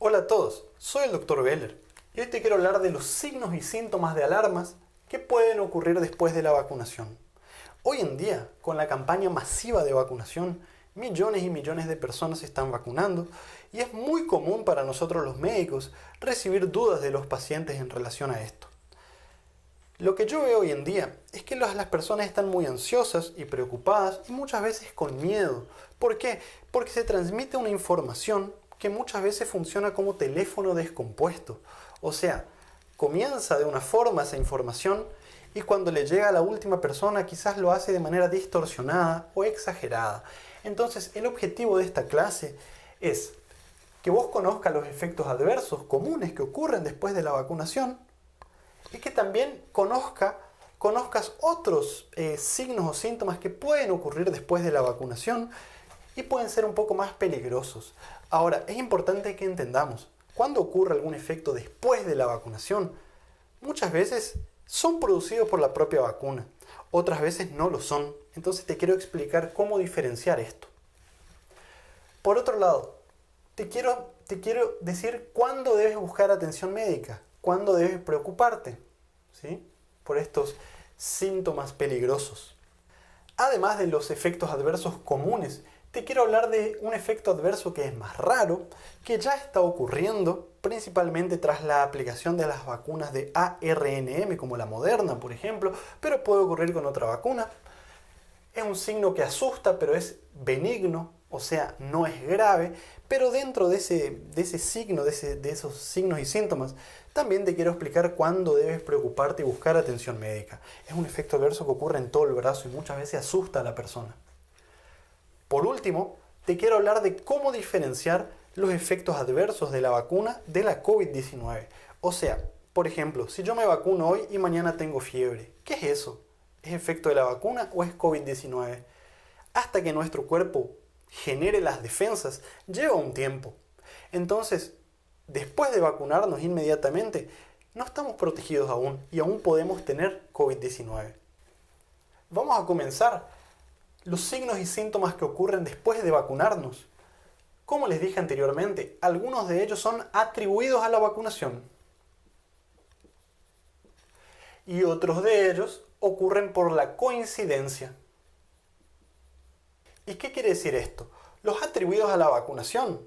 Hola a todos, soy el Dr. Beller y hoy te quiero hablar de los signos y síntomas de alarmas que pueden ocurrir después de la vacunación. Hoy en día, con la campaña masiva de vacunación, millones y millones de personas se están vacunando y es muy común para nosotros los médicos recibir dudas de los pacientes en relación a esto. Lo que yo veo hoy en día es que las personas están muy ansiosas y preocupadas y muchas veces con miedo. ¿Por qué? Porque se transmite una información que muchas veces funciona como teléfono descompuesto. O sea, comienza de una forma esa información y cuando le llega a la última persona quizás lo hace de manera distorsionada o exagerada. Entonces, el objetivo de esta clase es que vos conozcas los efectos adversos comunes que ocurren después de la vacunación y que también conozcas otros signos o síntomas que pueden ocurrir después de la vacunación y pueden ser un poco más peligrosos. Ahora, es importante que entendamos, cuando ocurre algún efecto después de la vacunación, muchas veces son producidos por la propia vacuna, otras veces no lo son. Entonces te quiero explicar cómo diferenciar esto. Por otro lado, te quiero decir cuándo debes buscar atención médica, cuándo debes preocuparte, ¿sí?, por estos síntomas peligrosos. Además de los efectos adversos comunes, te quiero hablar de un efecto adverso que es más raro, que ya está ocurriendo, principalmente tras la aplicación de las vacunas de ARNM, como la Moderna, por ejemplo, pero puede ocurrir con otra vacuna. Es un signo que asusta, pero es benigno, o sea, no es grave, pero dentro de ese signo, de esos signos y síntomas, también te quiero explicar cuándo debes preocuparte y buscar atención médica. Es un efecto adverso que ocurre en todo el brazo y muchas veces asusta a la persona. Por último, te quiero hablar de cómo diferenciar los efectos adversos de la vacuna de la COVID-19. O sea, por ejemplo, si yo me vacuno hoy y mañana tengo fiebre, ¿qué es eso? ¿Es efecto de la vacuna o es COVID-19? Hasta que nuestro cuerpo genere las defensas, lleva un tiempo. Entonces, después de vacunarnos inmediatamente, no estamos protegidos aún y aún podemos tener COVID-19. Vamos a comenzar. Los signos y síntomas que ocurren después de vacunarnos. Como les dije anteriormente, algunos de ellos son atribuidos a la vacunación. Y otros de ellos ocurren por la coincidencia. ¿Y qué quiere decir esto? Los atribuidos a la vacunación.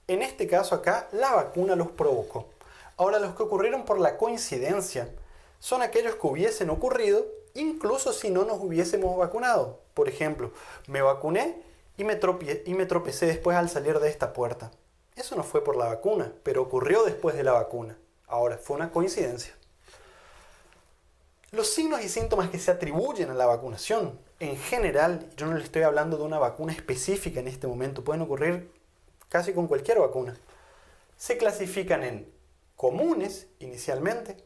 En este caso acá, la vacuna los provocó. Ahora, los que ocurrieron por la coincidencia son aquellos que hubiesen ocurrido incluso si no nos hubiésemos vacunado. Por ejemplo, me vacuné y me tropecé después al salir de esta puerta. Eso no fue por la vacuna, pero ocurrió después de la vacuna. Ahora, fue una coincidencia. Los signos y síntomas que se atribuyen a la vacunación, en general, yo no le estoy hablando de una vacuna específica en este momento, pueden ocurrir casi con cualquier vacuna, se clasifican en comunes, inicialmente,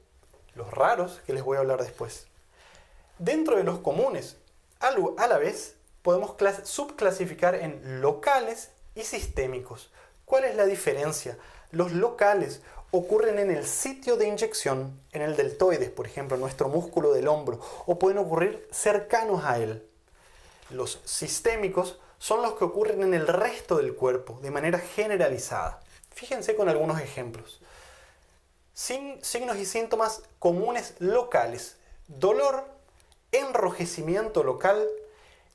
los raros, que les voy a hablar después. Dentro de los comunes, a la vez, podemos subclasificar en locales y sistémicos. ¿Cuál es la diferencia? Los locales ocurren en el sitio de inyección, en el deltoides, por ejemplo, nuestro músculo del hombro, o pueden ocurrir cercanos a él. Los sistémicos son los que ocurren en el resto del cuerpo, de manera generalizada. Fíjense con algunos ejemplos. Signos y síntomas comunes locales: dolor, enrojecimiento local,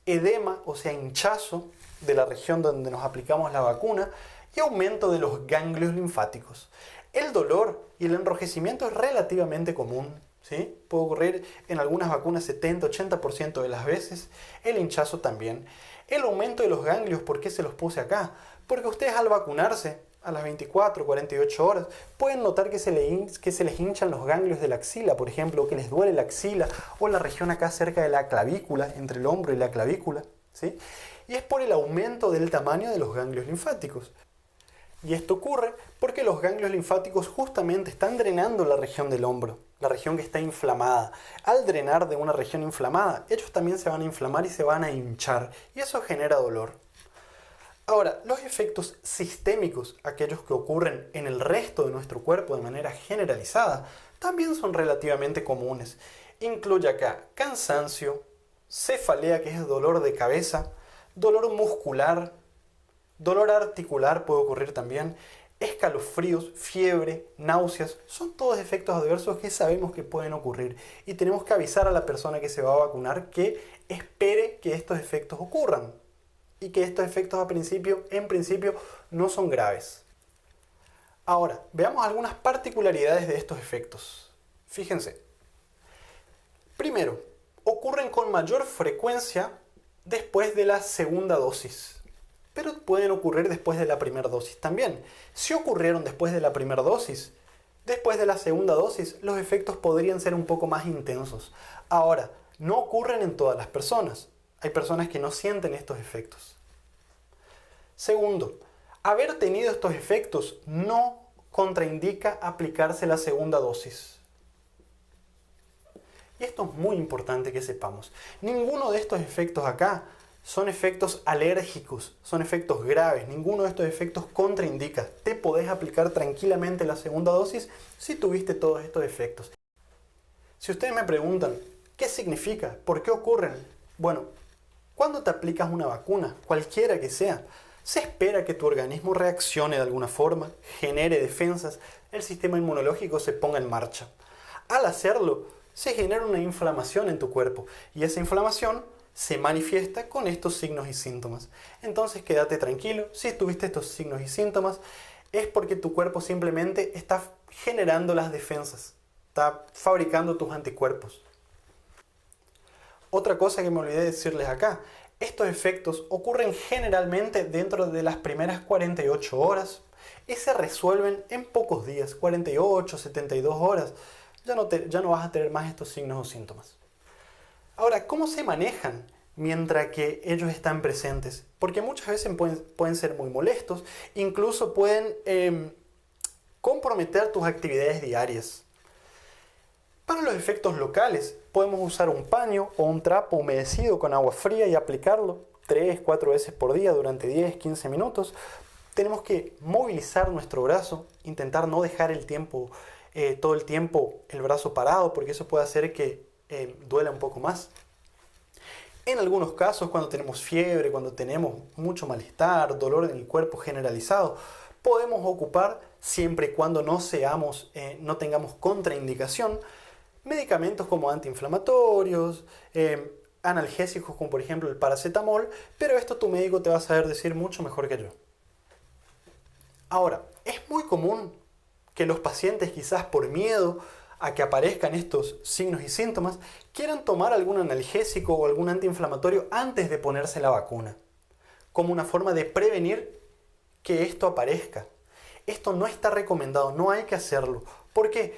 edema, o sea, hinchazo de la región donde nos aplicamos la vacuna, y aumento de los ganglios linfáticos. El dolor y el enrojecimiento es relativamente común, ¿sí? Puede ocurrir en algunas vacunas 70-80% de las veces. El hinchazo también. El aumento de los ganglios, ¿por qué se los puse acá? Porque ustedes al vacunarse, a las 24-48 horas, pueden notar que se les hinchan los ganglios de la axila, por ejemplo, o que les duele la axila, o la región acá cerca de la clavícula, entre el hombro y la clavícula, ¿sí? Y es por el aumento del tamaño de los ganglios linfáticos. Y esto ocurre porque los ganglios linfáticos justamente están drenando la región del hombro, la región que está inflamada. Al drenar de una región inflamada, ellos también se van a inflamar y se van a hinchar, y eso genera dolor. Ahora, los efectos sistémicos, aquellos que ocurren en el resto de nuestro cuerpo de manera generalizada, también son relativamente comunes. Incluye acá cansancio, cefalea, que es dolor de cabeza, dolor muscular, dolor articular puede ocurrir también, Escalofríos, fiebre, náuseas, son todos efectos adversos que sabemos que pueden ocurrir y tenemos que avisar a la persona que se va a vacunar que espere que estos efectos ocurran y que estos efectos en principio no son graves. Ahora, veamos algunas particularidades de estos efectos. Fíjense. Primero, ocurren con mayor frecuencia después de la segunda dosis, pero pueden ocurrir después de la primera dosis también. Si ocurrieron después de la primera dosis, después de la segunda dosis, los efectos podrían ser un poco más intensos. Ahora, no ocurren en todas las personas. Hay personas que no sienten estos efectos. Segundo, haber tenido estos efectos no contraindica aplicarse la segunda dosis. Y esto es muy importante que sepamos. Ninguno de estos efectos acá son efectos alérgicos, son efectos graves. Ninguno de estos efectos contraindica. Te podés aplicar tranquilamente la segunda dosis si tuviste todos estos efectos. Si ustedes me preguntan, ¿qué significa? ¿Por qué ocurren? Bueno, cuando te aplicas una vacuna, cualquiera que sea, se espera que tu organismo reaccione de alguna forma, genere defensas, el sistema inmunológico se ponga en marcha. Al hacerlo, se genera una inflamación en tu cuerpo y esa inflamación se manifiesta con estos signos y síntomas. Entonces quédate tranquilo, si tuviste estos signos y síntomas es porque tu cuerpo simplemente está generando las defensas, está fabricando tus anticuerpos. Otra cosa que me olvidé de decirles acá, estos efectos ocurren generalmente dentro de las primeras 48 horas y se resuelven en pocos días, 48, 72 horas. Ya no vas a tener más estos signos o síntomas. Ahora, ¿cómo se manejan mientras que ellos están presentes? Porque muchas veces pueden ser muy molestos, incluso pueden comprometer tus actividades diarias. Para los efectos locales, podemos usar un paño o un trapo humedecido con agua fría y aplicarlo 3-4 veces por día durante 10-15 minutos. Tenemos que movilizar nuestro brazo, intentar no dejar todo el tiempo el brazo parado, porque eso puede hacer que duela un poco más. En algunos casos, cuando tenemos fiebre, cuando tenemos mucho malestar, dolor en el cuerpo generalizado, podemos ocupar, siempre y cuando no tengamos contraindicación, medicamentos como antiinflamatorios, analgésicos como por ejemplo el paracetamol, pero esto tu médico te va a saber decir mucho mejor que yo. Ahora, es muy común que los pacientes, quizás por miedo a que aparezcan estos signos y síntomas, quieran tomar algún analgésico o algún antiinflamatorio antes de ponerse la vacuna, como una forma de prevenir que esto aparezca. Esto no está recomendado, no hay que hacerlo. ¿Por qué?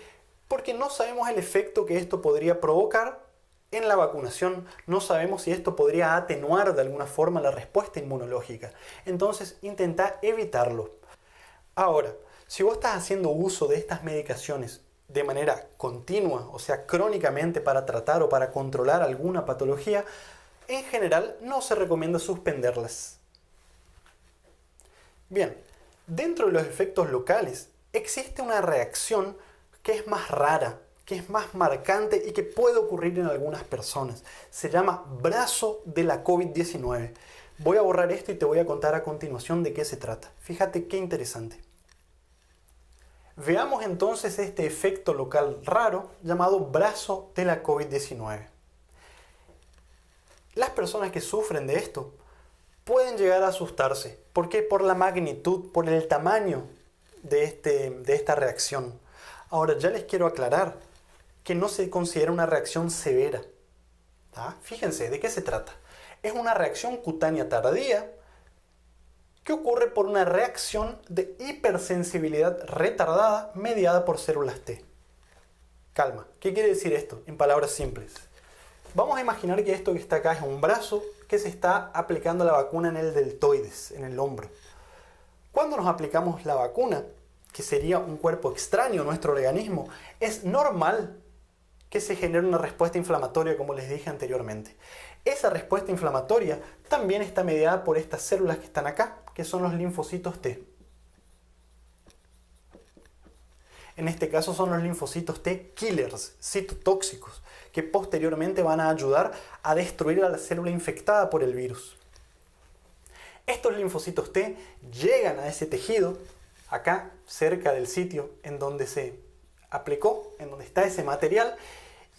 Porque no sabemos el efecto que esto podría provocar en la vacunación, no sabemos si esto podría atenuar de alguna forma la respuesta inmunológica. Entonces, intenta evitarlo. Ahora, si vos estás haciendo uso de estas medicaciones de manera continua, o sea, crónicamente para tratar o para controlar alguna patología, en general no se recomienda suspenderlas. Bien, dentro de los efectos locales existe una reacción que es más rara, que es más marcante y que puede ocurrir en algunas personas. Se llama brazo de la COVID-19. Voy a borrar esto y te voy a contar a continuación de qué se trata. Fíjate qué interesante. Veamos entonces este efecto local raro llamado brazo de la COVID-19. Las personas que sufren de esto pueden llegar a asustarse. ¿Por qué? Por la magnitud, por el tamaño de esta reacción. Ahora, ya les quiero aclarar que no se considera una reacción severa. ¿Ah? Fíjense, ¿de qué se trata? Es una reacción cutánea tardía que ocurre por una reacción de hipersensibilidad retardada mediada por células T. Calma, ¿qué quiere decir esto? En palabras simples. Vamos a imaginar que esto que está acá es un brazo que se está aplicando la vacuna en el deltoides, en el hombro. Cuando nos aplicamos la vacuna, que sería un cuerpo extraño a nuestro organismo, es normal que se genere una respuesta inflamatoria, como les dije anteriormente. Esa respuesta inflamatoria también está mediada por estas células que están acá, que son los linfocitos T. En este caso son los linfocitos T killers, citotóxicos, que posteriormente van a ayudar a destruir a la célula infectada por el virus. Estos linfocitos T llegan a ese tejido acá cerca del sitio en donde se aplicó, en donde está ese material,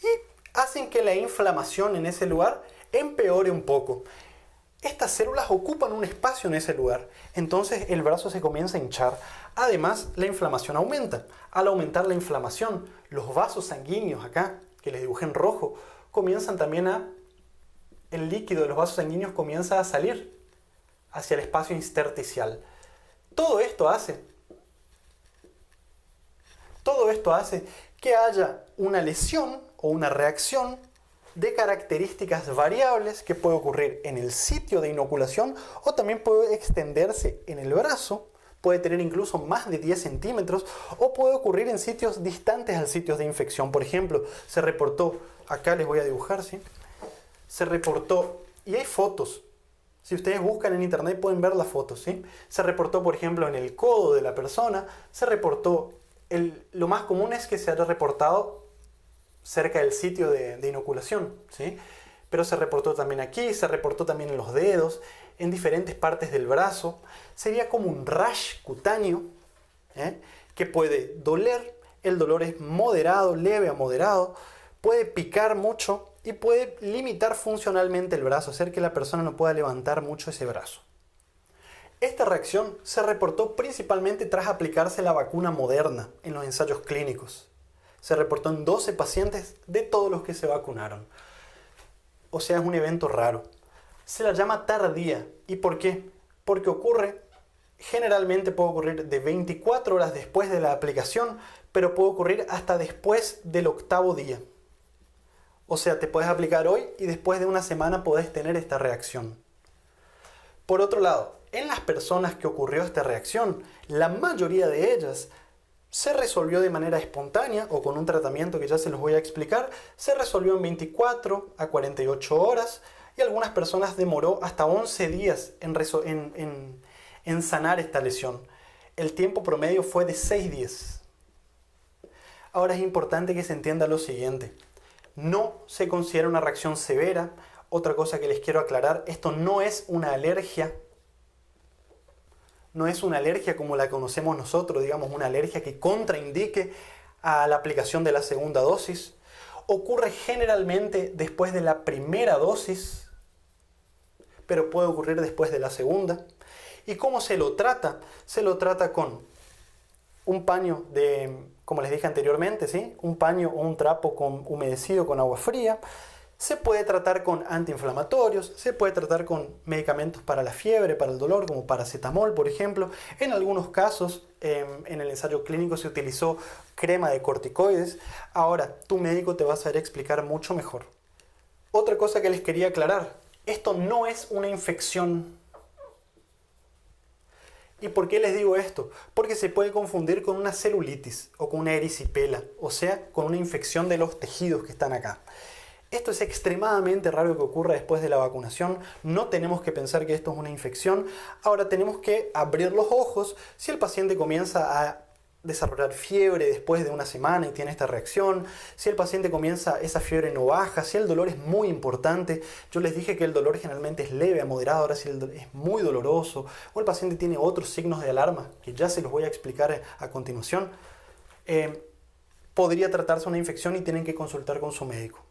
y hacen que la inflamación en ese lugar empeore un poco. Estas células ocupan un espacio en ese lugar, entonces el brazo se comienza a hinchar. Además, la inflamación aumenta. Al aumentar la inflamación, los vasos sanguíneos acá, que les dibujé en rojo, comienzan también el líquido de los vasos sanguíneos comienza a salir hacia el espacio intersticial. Todo esto hace que haya una lesión o una reacción de características variables que puede ocurrir en el sitio de inoculación o también puede extenderse en el brazo, puede tener incluso más de 10 centímetros o puede ocurrir en sitios distantes al sitio de infección. Por ejemplo, se reportó, acá les voy a dibujar, ¿sí? Se reportó, y hay fotos, si ustedes buscan en internet pueden ver las fotos, ¿sí? Se reportó, por ejemplo, en el codo de la persona, se reportó, lo más común es que se haya reportado cerca del sitio de inoculación, ¿sí? Pero se reportó también aquí, se reportó también en los dedos, en diferentes partes del brazo. Sería como un rash cutáneo, que puede doler, el dolor es moderado, leve a moderado, puede picar mucho y puede limitar funcionalmente el brazo, hacer que la persona no pueda levantar mucho ese brazo. Esta reacción se reportó principalmente tras aplicarse la vacuna Moderna en los ensayos clínicos. Se reportó en 12 pacientes de todos los que se vacunaron. O sea, es un evento raro. Se la llama tardía. ¿Y por qué? Porque generalmente puede ocurrir de 24 horas después de la aplicación, pero puede ocurrir hasta después del 8º día. O sea, te puedes aplicar hoy y después de una semana podés tener esta reacción. Por otro lado, en las personas que ocurrió esta reacción, la mayoría de ellas se resolvió de manera espontánea o con un tratamiento que ya se los voy a explicar. Se resolvió en 24 a 48 horas y algunas personas demoró hasta 11 días en sanar esta lesión. El tiempo promedio fue de 6 días. Ahora es importante que se entienda lo siguiente. No se considera una reacción severa. Otra cosa que les quiero aclarar, esto no es una alergia. No es una alergia como la conocemos nosotros, digamos, una alergia que contraindique a la aplicación de la segunda dosis. Ocurre generalmente después de la primera dosis, pero puede ocurrir después de la segunda. ¿Y cómo se lo trata? Se lo trata con un paño como les dije anteriormente, ¿sí? Un paño o un trapo humedecido con agua fría. Se puede tratar con antiinflamatorios, se puede tratar con medicamentos para la fiebre, para el dolor, como paracetamol, por ejemplo. En algunos casos, en el ensayo clínico se utilizó crema de corticoides. Ahora, tu médico te va a saber explicar mucho mejor. Otra cosa que les quería aclarar, esto no es una infección. ¿Y por qué les digo esto? Porque se puede confundir con una celulitis o con una erisipela, o sea, con una infección de los tejidos que están acá. Esto es extremadamente raro que ocurra después de la vacunación. No tenemos que pensar que esto es una infección. Ahora tenemos que abrir los ojos. Si el paciente comienza a desarrollar fiebre después de una semana y tiene esta reacción, si el paciente comienza, esa fiebre no baja, si el dolor es muy importante, yo les dije que el dolor generalmente es leve a moderado, ahora si el dolor es muy doloroso, o el paciente tiene otros signos de alarma, que ya se los voy a explicar a continuación, podría tratarse una infección y tienen que consultar con su médico.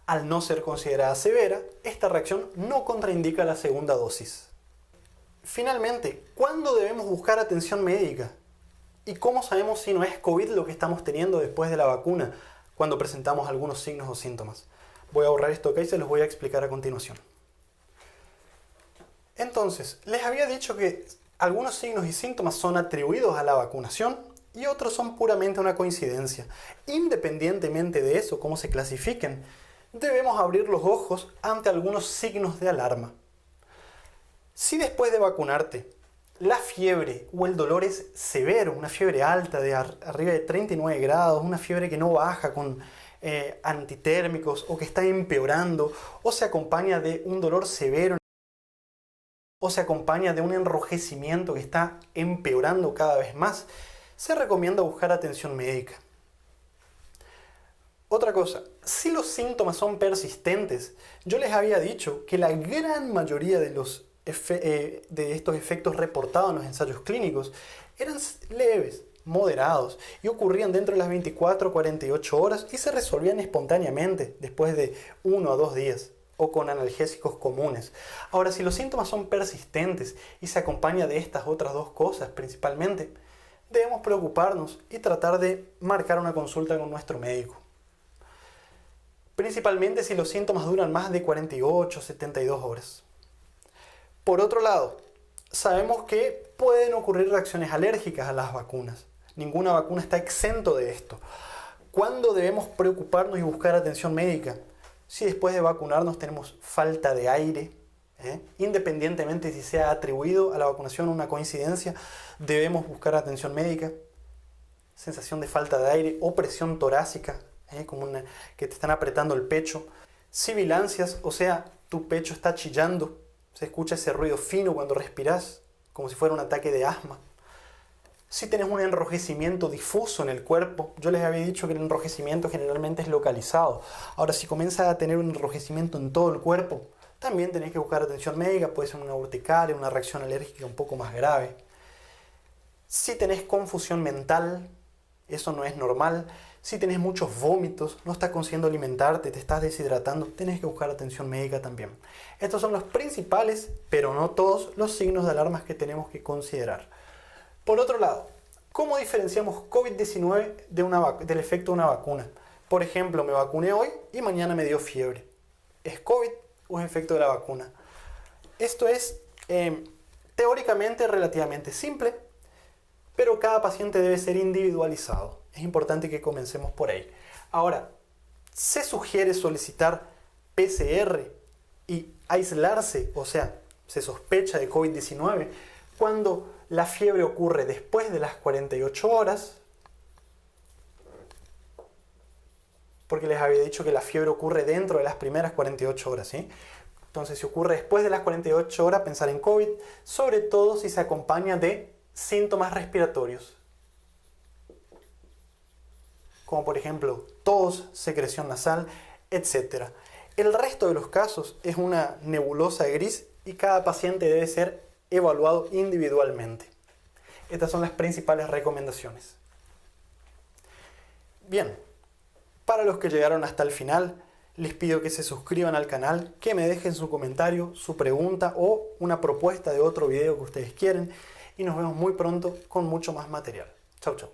Al no ser considerada severa, esta reacción no contraindica la segunda dosis. Finalmente, ¿cuándo debemos buscar atención médica? ¿Y cómo sabemos si no es COVID lo que estamos teniendo después de la vacuna cuando presentamos algunos signos o síntomas? Voy a borrar esto acá y se los voy a explicar a continuación. Entonces, les había dicho que algunos signos y síntomas son atribuidos a la vacunación y otros son puramente una coincidencia. Independientemente de eso, cómo se clasifiquen, debemos abrir los ojos ante algunos signos de alarma. Si después de vacunarte la fiebre o el dolor es severo, una fiebre alta de arriba de 39 grados, una fiebre que no baja con antitérmicos o que está empeorando, o se acompaña de un dolor severo, o se acompaña de un enrojecimiento que está empeorando cada vez más, se recomienda buscar atención médica. Otra cosa, si los síntomas son persistentes, yo les había dicho que la gran mayoría de los de estos efectos reportados en los ensayos clínicos eran leves, moderados y ocurrían dentro de las 24 o 48 horas y se resolvían espontáneamente después de 1 a 2 días o con analgésicos comunes. Ahora, si los síntomas son persistentes y se acompaña de estas otras dos cosas principalmente, debemos preocuparnos y tratar de marcar una consulta con nuestro médico. Principalmente si los síntomas duran más de 48 o 72 horas. Por otro lado, sabemos que pueden ocurrir reacciones alérgicas a las vacunas. Ninguna vacuna está exento de esto. ¿Cuándo debemos preocuparnos y buscar atención médica? Si después de vacunarnos tenemos falta de aire, independientemente si sea atribuido a la vacunación una coincidencia, debemos buscar atención médica. Sensación de falta de aire o presión torácica, como que te están apretando el pecho. Sibilancias, o sea, tu pecho está chillando, se escucha ese ruido fino cuando respiras, como si fuera un ataque de asma. Si tenés un enrojecimiento difuso en el cuerpo, yo les había dicho que el enrojecimiento generalmente es localizado. Ahora, si comienzas a tener un enrojecimiento en todo el cuerpo, también tenés que buscar atención médica, puede ser una urticaria, una reacción alérgica un poco más grave. Si tenés confusión mental, eso no es normal. Si tenés muchos vómitos, no estás consiguiendo alimentarte, te estás deshidratando, tenés que buscar atención médica también. Estos son los principales, pero no todos, los signos de alarma que tenemos que considerar. Por otro lado, ¿cómo diferenciamos COVID-19 del efecto de una vacuna? Por ejemplo, me vacuné hoy y mañana me dio fiebre. ¿Es COVID o es efecto de la vacuna? Esto es teóricamente relativamente simple, pero cada paciente debe ser individualizado. Es importante que comencemos por ahí. Ahora, se sugiere solicitar PCR y aislarse, o sea, se sospecha de COVID-19 cuando la fiebre ocurre después de las 48 horas, porque les había dicho que la fiebre ocurre dentro de las primeras 48 horas, ¿sí? Entonces, si ocurre después de las 48 horas, pensar en COVID, sobre todo si se acompaña de síntomas respiratorios, como por ejemplo tos, secreción nasal, etc. El resto de los casos es una nebulosa gris y cada paciente debe ser evaluado individualmente. Estas son las principales recomendaciones. Bien, para los que llegaron hasta el final, les pido que se suscriban al canal, que me dejen su comentario, su pregunta o una propuesta de otro video que ustedes quieren y nos vemos muy pronto con mucho más material. Chau, chau.